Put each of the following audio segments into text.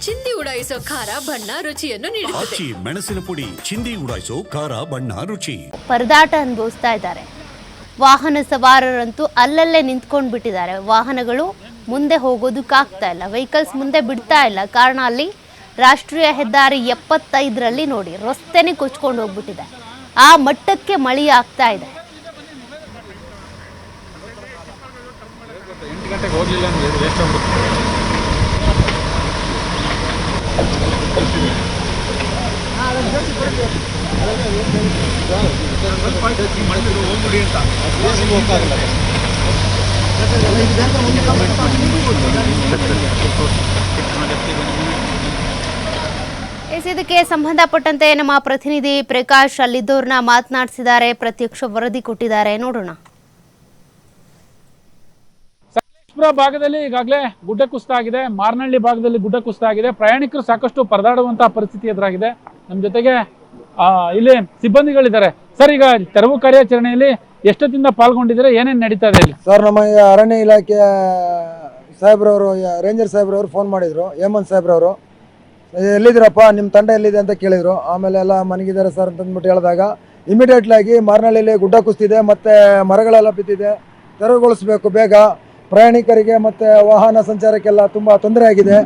ಚಿಂದಿ ಉಡಾಯಿಸೋ ಖಾರ ಬಣ್ಣ ರುಚಿಯನ್ನು ನೀಡುತ್ತದೆ. ಮೆಣಸಿನ ಪುಡಿ ಚಿಂದಿ ಉಡಾಯಿಸೋ ಖಾರ ಬಣ್ಣ ರುಚಿ. ಪರದಾಟ ಅನುಭವಿಸ್ತಾ ಇದ್ದಾರೆ. ವಾಹನ ಸವಾರರಂತೂ ಅಲ್ಲಲ್ಲೇ ನಿಂತ್ಕೊಂಡು ಬಿಟ್ಟಿದ್ದಾರೆ. ವಾಹನಗಳು ಮುಂದೆ ಹೋಗೋದಕ್ಕಾಗ್ತಾ ಇಲ್ಲ, ವೆಹಿಕಲ್ಸ್ ಮುಂದೆ ಬಿಡ್ತಾ ಇಲ್ಲ. ಕಾರಣ ಅಲ್ಲಿ ರಾಷ್ಟ್ರೀಯ ಹೆದ್ದಾರಿ 75ರಲ್ಲಿ ನೋಡಿ ರಸ್ತೆನೇ ಕೊಚ್ಕೊಂಡು ಹೋಗ್ಬಿಟ್ಟಿದೆ. ಆ ಮಟ್ಟಕ್ಕೆ ಮಳೆ ಆಗ್ತಾ ಇದೆ. ಇದಕ್ಕೆ ಸಂಬಂಧಪಟ್ಟಂತೆ ನಮ್ಮ ಪ್ರತಿನಿಧಿ ಪ್ರಕಾಶ್ ಅಲ್ಲಿದ್ದವ್ರನ್ನ ಮಾತನಾಡಿಸಿದ್ದಾರೆ, ಪ್ರತ್ಯಕ್ಷ ವರದಿ ಕೊಟ್ಟಿದ್ದಾರೆ, ನೋಡೋಣ. ಸಕಲೇಶಪುರ ಭಾಗದಲ್ಲಿ ಈಗಾಗಲೇ ಗುಡ್ಡ ಕುಸಿತ ಆಗಿದೆ, ಮಾರನಹಳ್ಳಿ ಭಾಗದಲ್ಲಿ ಗುಡ್ಡ ಕುಸಿತ ಆಗಿದೆ. ಪ್ರಯಾಣಿಕರು ಸಾಕಷ್ಟು ಪರದಾಡುವಂತಹ ಪರಿಸ್ಥಿತಿ ಎದುರಾಗಿದೆ. ನಮ್ಮ ಜೊತೆಗೆ ಇಲ್ಲಿ ಸಿಬ್ಬಂದಿಗಳಿದ್ದಾರೆ. ಸರ್, ಈಗ ತೆರವು ಕಾರ್ಯಾಚರಣೆಯಲ್ಲಿ ಎಷ್ಟೊತ್ತಿಂದ ಪಾಲ್ಗೊಂಡಿದ್ದಾರೆ, ಏನೇನು ನಡೀತಾ ಇದೆ ಇಲ್ಲಿ? ಸರ್, ನಮ್ಮ ಅರಣ್ಯ ಇಲಾಖೆಯ ಸಾಹೇಬ್ರವರು, ರೇಂಜರ್ ಸಾಹೇಬ್ರವರು ಫೋನ್ ಮಾಡಿದ್ರು. ಹೇಮಂತ್ ಸಾಹೇಬ್ರವರು ಎಲ್ಲಿದ್ದೀರಪ್ಪ, ನಿಮ್ಮ ತಂಡ ಎಲ್ಲಿದೆ ಅಂತ ಕೇಳಿದ್ರು. ಆಮೇಲೆ ಎಲ್ಲ ಮನಗಿದ್ದಾರೆ ಸರ್ ಅಂತಂದ್ಬಿಟ್ಟು ಹೇಳಿದಾಗ ಇಮಿಡಿಯೇಟ್ಲಾಗಿ ಮಾರನಹಳ್ಳಿಯಲ್ಲಿ ಗುಡ್ಡ ಕುಸಿದಿದೆ, ಮತ್ತು ಮರಗಳೆಲ್ಲ ಬಿದ್ದಿದೆ, ತೆರವುಗೊಳಿಸಬೇಕು ಬೇಗ. ಪ್ರಯಾಣಿಕರಿಗೆ ಮತ್ತು ವಾಹನ ಸಂಚಾರಕ್ಕೆಲ್ಲ ತುಂಬ ತೊಂದರೆ ಆಗಿದೆ,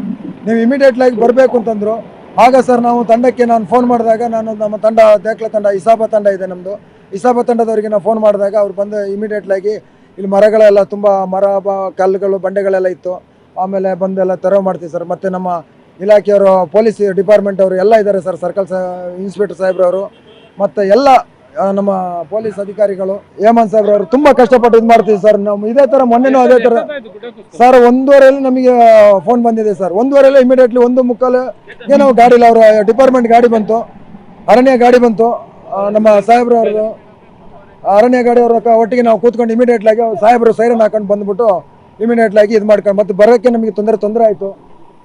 ನೀವು ಇಮಿಡಿಯೇಟ್ಲಾಗಿ ಬರಬೇಕು ಅಂತಂದರು. ಆಗ ಸರ್ ನಾವು ತಂಡಕ್ಕೆ ನಾನು ಫೋನ್ ಮಾಡಿದಾಗ, ನಮ್ಮ ತಂಡ ದೇಕ್ಲ ತಂಡ, ಇಸಾಬ ತಂಡ ಇದೆ ನಮ್ಮದು, ಇಸಾಬ ತಂಡದವರಿಗೆ ನಾವು ಫೋನ್ ಮಾಡಿದಾಗ ಅವ್ರು ಬಂದು ಇಮಿಡಿಯೇಟ್ಲಾಗಿ ಇಲ್ಲಿ ಮರಗಳೆಲ್ಲ ತುಂಬ ಕಲ್ಲುಗಳು ಬಂಡೆಗಳೆಲ್ಲ ಇತ್ತು. ಆಮೇಲೆ ಬಂದೆಲ್ಲ ತೆರವು ಮಾಡ್ತೀವಿ ಸರ್. ಮತ್ತು ನಮ್ಮ ಇಲಾಖೆಯವರು, ಪೊಲೀಸ್ ಡಿಪಾರ್ಟ್ಮೆಂಟ್ ಅವರು ಎಲ್ಲ ಇದ್ದಾರೆ ಸರ್, ಸರ್ಕಲ್ ಇನ್ಸ್ಪೆಕ್ಟರ್ ಸಾಹೇಬ್ರವರು ಮತ್ತು ಎಲ್ಲ ನಮ್ಮ ಪೊಲೀಸ್ ಅಧಿಕಾರಿಗಳು, ಹೇಮಂತ್ ಸಾಹೇಬ್ರವರು ತುಂಬ ಕಷ್ಟಪಟ್ಟು ಇದು ಮಾಡ್ತೀವಿ ಸರ್. ನಾವು ಇದೇ ಥರ ಮೊನ್ನೆನೂ ಅದೇ ಥರ ಸರ್ 1:15 ನಮಗೆ ಫೋನ್ ಬಂದಿದೆ ಸರ್. 1:15 ಇಮಿಡಿಯೇಟ್ಲಿ 1:45 ನಾವು ಗಾಡಿ ಇಲ್ಲ, ಅವರ ಡಿಪಾರ್ಟ್ಮೆಂಟ್ ಗಾಡಿ ಬಂತು, ಅರಣ್ಯ ಗಾಡಿ ಬಂತು, ನಮ್ಮ ಸಾಹೇಬ್ರವ್ರದ್ದು ಅರಣ್ಯ ಗಾಡಿಯವ್ರ ಒಟ್ಟಿಗೆ ನಾವು ಕೂತ್ಕೊಂಡು ಇಮಿಡಿಯೇಟ್ಲಾಗಿ ಸಾಹೇಬರು ಸೈರನ್ ಹಾಕೊಂಡು ಬಂದ್ಬಿಟ್ಟು ಇಮಿಡಿಯೇಟ್ಲಾಗಿ ಇದು ಮಾಡ್ಕೊಂಡು, ಮತ್ತು ಬರೋಕ್ಕೆ ನಮಗೆ ತೊಂದರೆ ಆಯಿತು.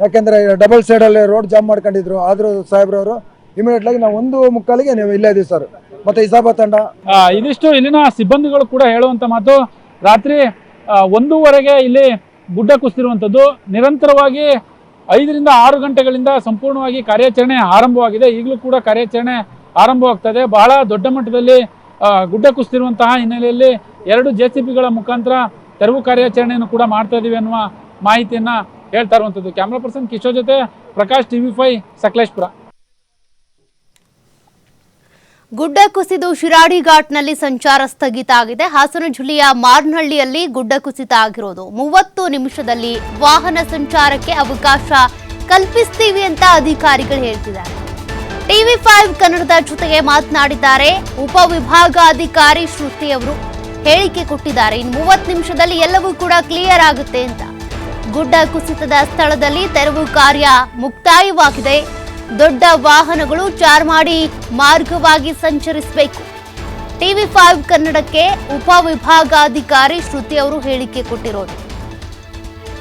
ಯಾಕೆಂದರೆ ಡಬಲ್ ಸೈಡಲ್ಲಿ ರೋಡ್ ಜಾಮ್ ಮಾಡ್ಕೊಂಡಿದ್ರು. ಆದರೂ ಸಾಹೇಬ್ರವರು ಇಮಿಡಿಯೇಟ್ಲಾಗಿ ನಾವು 1:45ಗೆ ನೀವು ಇಲ್ಲೇ ಇದೀವಿ ಸರ್. ಮತ್ತೆ ಇಸಾಬಾ ತಂಡ ಇದಿಷ್ಟು ಇಲ್ಲಿನ ಸಿಬ್ಬಂದಿಗಳು ಕೂಡ ಹೇಳುವಂತ ಮಾತು. ರಾತ್ರಿ 1:15ಗೆ ಇಲ್ಲಿ ಗುಡ್ಡ ಕುಸಿದಿರುವಂಥದ್ದು. ನಿರಂತರವಾಗಿ 5ರಿಂದ 6 ಗಂಟೆಗಳಿಂದ ಸಂಪೂರ್ಣವಾಗಿ ಕಾರ್ಯಾಚರಣೆ ಆರಂಭವಾಗಿದೆ. ಈಗಲೂ ಕೂಡ ಕಾರ್ಯಾಚರಣೆ ಆರಂಭವಾಗ್ತದೆ. ಬಹಳ ದೊಡ್ಡ ಮಟ್ಟದಲ್ಲಿ ಗುಡ್ಡ ಕುಸಿದಿರುವಂತಹ ಹಿನ್ನೆಲೆಯಲ್ಲಿ 2 JCBಗಳ ಮುಖಾಂತರ ತೆರವು ಕಾರ್ಯಾಚರಣೆಯನ್ನು ಕೂಡ ಮಾಡ್ತಾ ಇದೀವಿ ಅನ್ನುವ ಮಾಹಿತಿಯನ್ನ ಹೇಳ್ತಾ ಇರುವಂಥದ್ದು. ಕ್ಯಾಮ್ರಾ ಪರ್ಸನ್ ಕಿಶೋರ್ ಜೊತೆ ಪ್ರಕಾಶ್, TV5 ಸಕಲೇಶಪುರ. ಗುಡ್ಡ ಕುಸಿದು ಶಿರಾಡಿ ಘಾಟ್ನಲ್ಲಿ ಸಂಚಾರ ಸ್ಥಗಿತ ಆಗಿದೆ. ಹಾಸನ ಜಿಲ್ಲೆಯ ಮಾರನಹಳ್ಳಿಯಲ್ಲಿ ಗುಡ್ಡ ಕುಸಿತ ಆಗಿರೋದು. 30 ನಿಮಿಷದಲ್ಲಿ ವಾಹನ ಸಂಚಾರಕ್ಕೆ ಅವಕಾಶ ಕಲ್ಪಿಸ್ತೀವಿ ಅಂತ ಅಧಿಕಾರಿಗಳು ಹೇಳ್ತಿದ್ದಾರೆ. TV5 ಕನ್ನಡದ ಜೊತೆಗೆ ಮಾತನಾಡಿದ್ದಾರೆ ಉಪವಿಭಾಗಾಧಿಕಾರಿ ಶ್ರುತಿ ಅವರು. ಹೇಳಿಕೆ ಕೊಟ್ಟಿದ್ದಾರೆ, ಇನ್ನು 30 ನಿಮಿಷದಲ್ಲಿ ಎಲ್ಲವೂ ಕೂಡ ಕ್ಲಿಯರ್ ಆಗುತ್ತೆ ಅಂತ. ಗುಡ್ಡ ಕುಸಿತದ ಸ್ಥಳದಲ್ಲಿ ತೆರವು ಕಾರ್ಯ ಮುಕ್ತಾಯವಾಗಿದೆ. ದೊಡ್ಡ ವಾಹನಗಳು ಚಾರ್ಮಾಡಿ ಮಾರ್ಗವಾಗಿ ಸಂಚರಿಸಬೇಕು. TV5 ಕನ್ನಡಕ್ಕೆ ಉಪವಿಭಾಗಾಧಿಕಾರಿ ಶ್ರುತಿ ಅವರು ಹೇಳಿಕೆ ಕೊಟ್ಟಿರೋದು.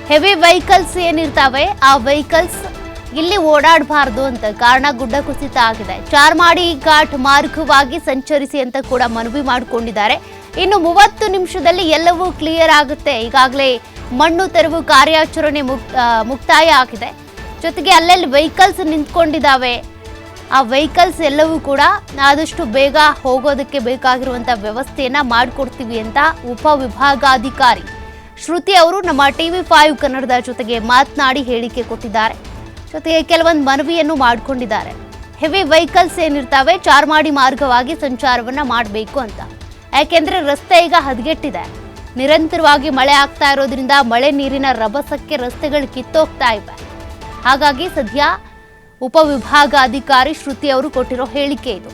ಹೆವಿ ವೆಹಿಕಲ್ಸ್ ಏನಿರ್ತಾವೆ ಆ ವೆಹಿಕಲ್ಸ್ ಇಲ್ಲಿ ಓಡಾಡಬಾರ್ದು ಅಂತ, ಕಾರಣ ಗುಡ್ಡ ಕುಸಿತ ಆಗಿದೆ. ಚಾರ್ಮಾಡಿ ಘಾಟ್ ಮಾರ್ಗವಾಗಿ ಸಂಚರಿಸಿ ಅಂತ ಕೂಡ ಮನವಿ ಮಾಡಿಕೊಂಡಿದ್ದಾರೆ. ಇನ್ನು 30 ನಿಮಿಷದಲ್ಲಿ ಎಲ್ಲವೂ ಕ್ಲಿಯರ್ ಆಗುತ್ತೆ. ಈಗಾಗಲೇ ಮಣ್ಣು ತೆರವು ಕಾರ್ಯಾಚರಣೆ ಮುಕ್ತಾಯ ಆಗಿದೆ. ಜೊತೆಗೆ ಅಲ್ಲೆಲ್ಲಿ ವೆಹಿಕಲ್ಸ್ ನಿಂತ್ಕೊಂಡಿದ್ದಾವೆ ಆ ವೆಹಿಕಲ್ಸ್ ಎಲ್ಲವೂ ಕೂಡ ಆದಷ್ಟು ಬೇಗ ಹೋಗೋದಕ್ಕೆ ಬೇಕಾಗಿರುವಂಥ ವ್ಯವಸ್ಥೆಯನ್ನು ಮಾಡಿಕೊಡ್ತೀವಿ ಅಂತ ಉಪವಿಭಾಗಾಧಿಕಾರಿ ಶ್ರುತಿ ಅವರು ನಮ್ಮ TV5 ಕನ್ನಡದ ಜೊತೆಗೆ ಮಾತನಾಡಿ ಹೇಳಿಕೆ ಕೊಟ್ಟಿದ್ದಾರೆ. ಜೊತೆಗೆ ಕೆಲವೊಂದು ಮನವಿಯನ್ನು ಮಾಡಿಕೊಂಡಿದ್ದಾರೆ. ಹೆವಿ ವೆಹಿಕಲ್ಸ್ ಏನಿರ್ತಾವೆ ಚಾರ್ಮಾಡಿ ಮಾರ್ಗವಾಗಿ ಸಂಚಾರವನ್ನು ಮಾಡಬೇಕು ಅಂತ. ಯಾಕೆಂದರೆ ರಸ್ತೆ ಈಗ ಹದಗೆಟ್ಟಿದೆ. ನಿರಂತರವಾಗಿ ಮಳೆ ಆಗ್ತಾ ಇರೋದ್ರಿಂದ ಮಳೆ ನೀರಿನ ರಭಸಕ್ಕೆ ರಸ್ತೆಗಳು ಕಿತ್ತೋಗ್ತಾ ಇವೆ. ಹಾಗಾಗಿ ಸದ್ಯ ಉಪವಿಭಾಗಾಧಿಕಾರಿ ಶ್ರುತಿ ಅವರು ಕೊಟ್ಟಿರೋ ಹೇಳಿಕೆ ಇದು.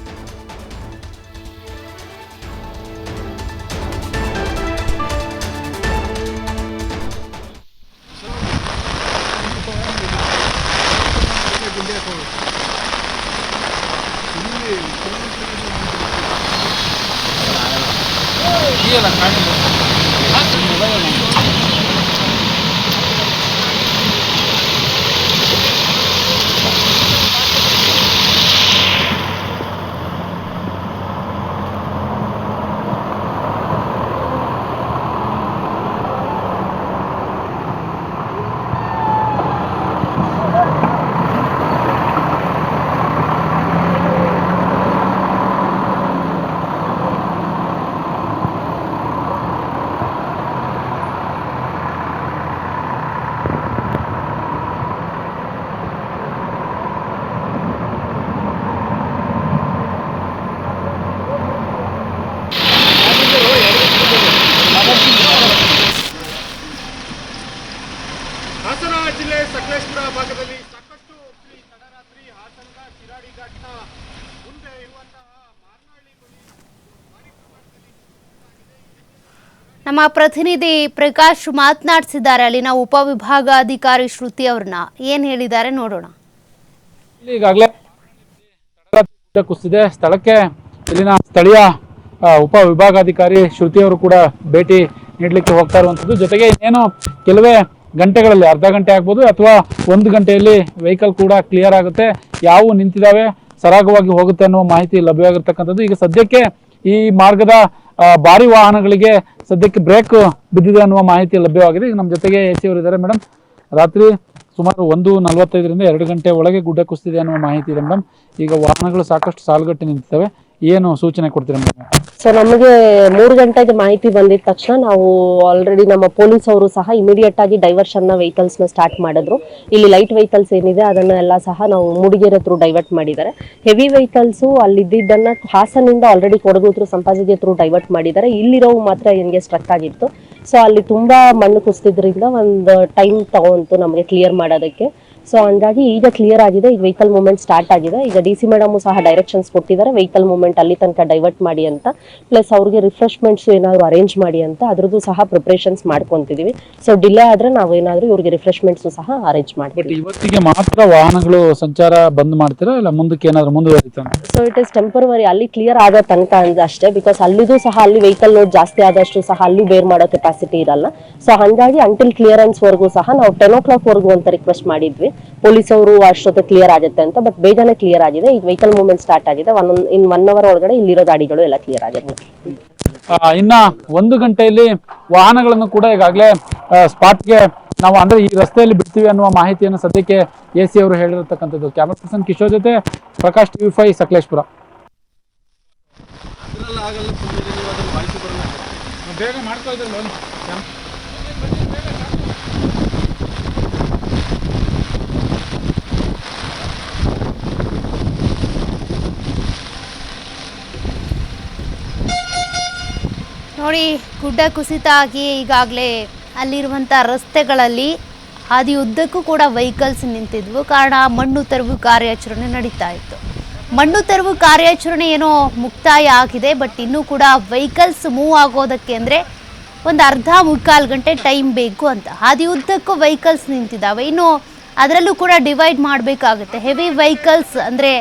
ನಮ್ಮ ಪ್ರತಿನಿಧಿ ಪ್ರಕಾಶ್ ಮಾತನಾಡಿಸಿದ್ದಾರೆ ಅಲ್ಲಿನ ಉಪವಿಭಾಗಾಧಿಕಾರಿ ಶ್ರುತಿ ಅವ್ರನ್ನ ಏನ್ ಹೇಳಿದ್ದಾರೆ ನೋಡೋಣ. ಈಗಾಗಲೇ ಕುಸಿದೆ ಸ್ಥಳಕ್ಕೆ ಇಲ್ಲಿನ ಸ್ಥಳೀಯ ಉಪವಿಭಾಗಾಧಿಕಾರಿ ಶ್ರುತಿ ಅವರು ಕೂಡ ಭೇಟಿ ನೀಡಲಿಕ್ಕೆ ಹೋಗ್ತಾ ಇರುವಂಥದ್ದು. ಜೊತೆಗೆ ಇನ್ನೇನು ಕೆಲವೇ ಗಂಟೆಗಳಲ್ಲಿ, ಅರ್ಧ ಗಂಟೆ ಆಗ್ಬೋದು ಅಥವಾ 1 ಗಂಟೆಯಲ್ಲಿ ವೆಹಿಕಲ್ ಕೂಡ ಕ್ಲಿಯರ್ ಆಗುತ್ತೆ, ಯಾವ ನಿಂತಿದ್ದಾವೆ ಸರಾಗವಾಗಿ ಹೋಗುತ್ತೆ ಅನ್ನೋ ಮಾಹಿತಿ ಲಭ್ಯವಾಗಿರ್ತಕ್ಕಂಥದ್ದು. ಈಗ ಸದ್ಯಕ್ಕೆ ಈ ಮಾರ್ಗದ ಭಾರಿ ವಾಹನಗಳಿಗೆ ಸದ್ಯಕ್ಕೆ ಬ್ರೇಕ್ ಬಿದ್ದಿದೆ ಅನ್ನುವ ಮಾಹಿತಿ ಲಭ್ಯವಾಗಿದೆ. ಈಗ ನಮ್ಮ ಜೊತೆಗೆ ಎ ಸಿ ಅವರು ಇದ್ದಾರೆ. ಮೇಡಮ್, ರಾತ್ರಿ ಸುಮಾರು 1:45ರಿಂದ 2 ಗಂಟೆ ಒಳಗೆ ಗುಡ್ಡ ಕುಸಿದಿದೆ ಅನ್ನುವ ಮಾಹಿತಿ ಇದೆ ಮೇಡಮ್. ಈಗ ವಾಹನಗಳು ಸಾಕಷ್ಟು ಸಾಲುಗಟ್ಟಿ ನಿಂತಿದ್ದಾವೆ, ಏನು ಸೂಚನೆ ಕೊಡ್ತೀರಾ ಮೇಡಮ್? ಸೊ ನಮಗೆ 3 ಗಂಟೆಗೆ ಮಾಹಿತಿ ಬಂದಿದ ತಕ್ಷಣ ನಾವು ಆಲ್ರೆಡಿ ನಮ್ಮ ಪೊಲೀಸ್ ಅವರು ಸಹ ಇಮಿಡಿಯೇಟ್ ಆಗಿ ಡೈವರ್ಷನ್ ನ ವೆಹಿಕಲ್ಸ್ ನ ಸ್ಟಾರ್ಟ್ ಮಾಡಿದ್ರು. ಇಲ್ಲಿ ಲೈಟ್ ವೆಹಿಕಲ್ಸ್ ಏನಿದೆ ಅದನ್ನೆಲ್ಲ ಸಹ ನಾವು ಮೂಡಿಗೆರೆ ಥ್ರೂ ಡೈವರ್ಟ್ ಮಾಡಿದ್ದಾರೆ. ಹೆವಿ ವೆಹಿಕಲ್ಸ್ ಅಲ್ಲಿದ್ದನ್ನ ಹಾಸನಿಂದ ಆಲ್ರೆಡಿ ಕೊಡಗು ಥ್ರೂ ಸಂಪಾಜಿಗೆ ಥ್ರೂ ಡೈವರ್ಟ್ ಮಾಡಿದ್ದಾರೆ. ಇಲ್ಲಿರೋ ಮಾತ್ರ ಏನಿಗೆ ಸ್ಟ್ರಕ್ ಆಗಿತ್ತು. ಸೊ ಅಲ್ಲಿ ತುಂಬಾ ಮಣ್ಣು ಕುಸಿದ್ರಿಂದ ಒಂದು ಟೈಮ್ ತಗೊಂತು ನಮಗೆ ಕ್ಲಿಯರ್ ಮಾಡೋದಕ್ಕೆ. ಸೊ ಹಂಗಾಗಿ ಈಗ ಕ್ಲಿಯರ್ ಆಗಿದೆ, ಈಗ ವೆಹಿಕಲ್ ಮೂವ್ಮೆಂಟ್ ಸ್ಟಾರ್ಟ್ ಆಗಿದೆ. ಈಗ DC ಮೇಡಮ್ ಸಹ ಡೈರೆಕ್ಷನ್ಸ್ ಕೊಟ್ಟಿದ್ದಾರೆ, ವೆಹಿಕಲ್ ಮೂವ್ಮೆಂಟ್ ಅಲ್ಲಿ ತನಕ ಡೈವರ್ಟ್ ಮಾಡಿ ಅಂತ, ಪ್ಲಸ್ ಅವ್ರಿಗೆ ರಿಫ್ರೆಶ್ಮೆಂಟ್ಸ್ ಏನಾದ್ರು ಅರೇಂಜ್ ಮಾಡಿ ಅಂತ ಅದ್ರದ್ದು ಸಹ ಪ್ರಿಪರೇಷನ್ಸ್ ಮಾಡ್ಕೊಂತಿದೀವಿ. ಸೊ ಡಿಲೇ ಆದ್ರೆ ನಾವು ಏನಾದ್ರು ಇವ್ರಿಗೆ ರಿಫ್ರೆಶ್ಮೆಂಟ್ಸ್ ಸಹ ಅರೇಂಜ್ ಮಾಡ್ತೀವಿ. ಇವತ್ತಿಗೆ ಮಾತ್ರ ವಾಹನಗಳು ಸಂಚಾರ ಬಂದ್ ಮಾಡ್ತೀರಾ ಇಲ್ಲ ಮುಂದಕ್ಕೆ ಏನಾದ್ರು ಮುಂದುವರಿತಾ? ಸೊ ಇಟ್ ಇಸ್ ಟೆಂಪರರಿ, ಅಲ್ಲಿ ಕ್ಲಿಯರ್ ಆಗೋ ತನಕ ಅಷ್ಟೇ. ಬಿಕಾಸ್ ಅಲ್ಲಿದು ಸಹ ಅಲ್ಲಿ ವೆಹಿಕಲ್ ಲೋಡ್ ಜಾಸ್ತಿ ಆದಷ್ಟು ಸಹ ಅಲ್ಲಿ ಬೇರ್ ಮಾಡೋ ಕೆಪಾಸಿಟಿ ಇರಲ್ಲ. ಸೊ ಹಾಗಾಗಿ ಅಂಟಿಲ್ ಕ್ಲಿಯರೆನ್ಸ್ ವರ್ಗೂ ಸಹ ನಾವು 10 o'clock ವರ್ಗೂ ಅಂತ ರಿಕ್ವೆಸ್ಟ್ ಮಾಡಿದ್ವಿ. ಪೊಲೀಸ್ ಅವರು ಅಷ್ಟೊತ್ತು ಕ್ಲಿಯರ್ ಆಗುತ್ತೆ ಅಂತ, ಬಟ್ ಬೇಗನೆ ಕ್ಲಿಯರ್ ಆಗಿದೆ. ಈಗ ವೆಹಿಕಲ್ ಮೂವ್ಮೆಂಟ್ ಸ್ಟಾರ್ಟ್ ಆಗಿದೆ. ಇನ್ 1 hour ಒಳಗಡೆ ಇಲ್ಲಿರೋ ಗಾಡಿಗಳು ಎಲ್ಲ ಕ್ಲಿಯರ್ ಆಗಿದೆ. ಇನ್ನ 1 ಗಂಟೆಯಲ್ಲಿ ವಾಹನಗಳನ್ನು ಕೂಡ ಈಗಾಗಲೇ ಸ್ಪಾಟ್ಗೆ ನಾವು ಅಂದ್ರೆ ಈ ರಸ್ತೆಯಲ್ಲಿ ಬಿಡ್ತೀವಿ ಅನ್ನುವ ಮಾಹಿತಿಯನ್ನು ಸದ್ಯಕ್ಕೆ AC ಅವರು ಹೇಳಿರತಕ್ಕಂಥದ್ದು. ಕ್ಯಾಮರಾ ಪರ್ಸನ್ ಕಿಶೋರ್ ಜೊತೆ ಪ್ರಕಾಶ್, TV5 ಸಕಲೇಶ್ಪುರ. ಬೇಗ ಮಾಡ್ಕೊಳ್ತಾರೆ. ನೋಡಿ, ಗುಡ್ಡ ಕುಸಿತ ಆಗಿ ಈಗಾಗಲೇ ಅಲ್ಲಿರುವಂಥ ರಸ್ತೆಗಳಲ್ಲಿ ಹಾದಿ ಉದ್ದಕ್ಕೂ ಕೂಡ ವೆಹಿಕಲ್ಸ್ ನಿಂತಿದ್ವು. ಕಾರಣ ಮಣ್ಣು ತೆರವು ಕಾರ್ಯಾಚರಣೆ ನಡೀತಾ ಇತ್ತು. ಮಣ್ಣು ತೆರವು ಕಾರ್ಯಾಚರಣೆ ಏನೋ ಮುಕ್ತಾಯ ಆಗಿದೆ, ಬಟ್ ಇನ್ನೂ ಕೂಡ ವೆಹಿಕಲ್ಸ್ ಮೂವ್ ಆಗೋದಕ್ಕೆ ಅಂದರೆ ಒಂದು ಅರ್ಧ ಮುಕ್ಕಾಲು ಗಂಟೆ ಟೈಮ್ ಬೇಕು ಅಂತ. ಹಾದಿ ಉದ್ದಕ್ಕೂ ವೆಹಿಕಲ್ಸ್ ನಿಂತಿದ್ದಾವೆ. ಇನ್ನು ಅದರಲ್ಲೂ ಕೂಡ ಡಿವೈಡ್ ಮಾಡಬೇಕಾಗುತ್ತೆ. ಹೆವಿ ವೆಹಿಕಲ್ಸ್ ಅಂದರೆ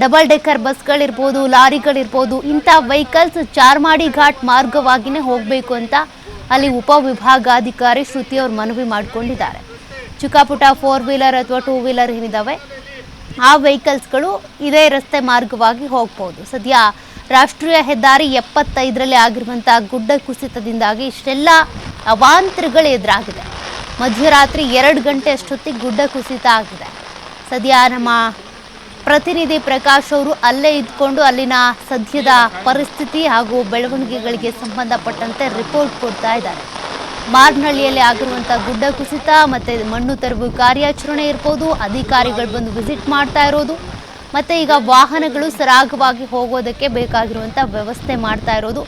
ಡಬಲ್ ಡೆಕ್ಕರ್ ಬಸ್ಗಳಿರ್ಬೋದು, ಲಾರಿಗಳಿರ್ಬೋದು, ಇಂಥ ವೆಹಿಕಲ್ಸ್ ಚಾರ್ಮಾಡಿ ಘಾಟ್ ಮಾರ್ಗವಾಗಿಯೇ ಹೋಗಬೇಕು ಅಂತ ಅಲ್ಲಿ ಉಪವಿಭಾಗಾಧಿಕಾರಿ ಶ್ರುತಿ ಅವರು ಮನವಿ ಮಾಡಿಕೊಂಡಿದ್ದಾರೆ. ಚಿಕ್ಕಪುಟ್ಟ 4 ವೀಲರ್ ಅಥವಾ 2 ವೀಲರ್ ಏನಿದ್ದಾವೆ ಆ ವೆಹಿಕಲ್ಸ್ಗಳು ಇದೇ ರಸ್ತೆ ಮಾರ್ಗವಾಗಿ ಹೋಗ್ಬೋದು. ಸದ್ಯ ರಾಷ್ಟ್ರೀಯ ಹೆದ್ದಾರಿ 75ರಲ್ಲಿ ಆಗಿರುವಂಥ ಗುಡ್ಡ ಕುಸಿತದಿಂದಾಗಿ ಇಷ್ಟೆಲ್ಲ ಅವಾಂತರಗಳು ಎದುರಾಗಿದೆ. ಮಧ್ಯರಾತ್ರಿ 2 ಗಂಟೆ ಅಷ್ಟೊತ್ತಿಗೆ ಗುಡ್ಡ ಕುಸಿತ ಆಗಿದೆ. ಸದ್ಯ ನಮ್ಮ ಪ್ರತಿನಿಧಿ ಪ್ರಕಾಶ್ ಅವರು ಅಲ್ಲೇ ಇದ್ಕೊಂಡು ಅಲ್ಲಿನ ಸದ್ಯದ ಪರಿಸ್ಥಿತಿ ಹಾಗೂ ಬೆಳವಣಿಗೆಗಳಿಗೆ ಸಂಬಂಧಪಟ್ಟಂತೆ ರಿಪೋರ್ಟ್ ಕೊಡ್ತಾ ಇದ್ದಾರೆ. ಮಾರ್ನಹಳ್ಳಿಯಲ್ಲಿ ಆಗಿರುವಂಥ ಗುಡ್ಡ ಕುಸಿತ ಮತ್ತು ಮಣ್ಣು ತೆರವು ಕಾರ್ಯಾಚರಣೆ ಇರ್ಬೋದು, ಅಧಿಕಾರಿಗಳು ಬಂದು ವಿಸಿಟ್ ಮಾಡ್ತಾ ಇರೋದು, ಮತ್ತು ಈಗ ವಾಹನಗಳು ಸರಾಗವಾಗಿ ಹೋಗೋದಕ್ಕೆ ಬೇಕಾಗಿರುವಂಥ ವ್ಯವಸ್ಥೆ ಮಾಡ್ತಾ ಇರೋದು.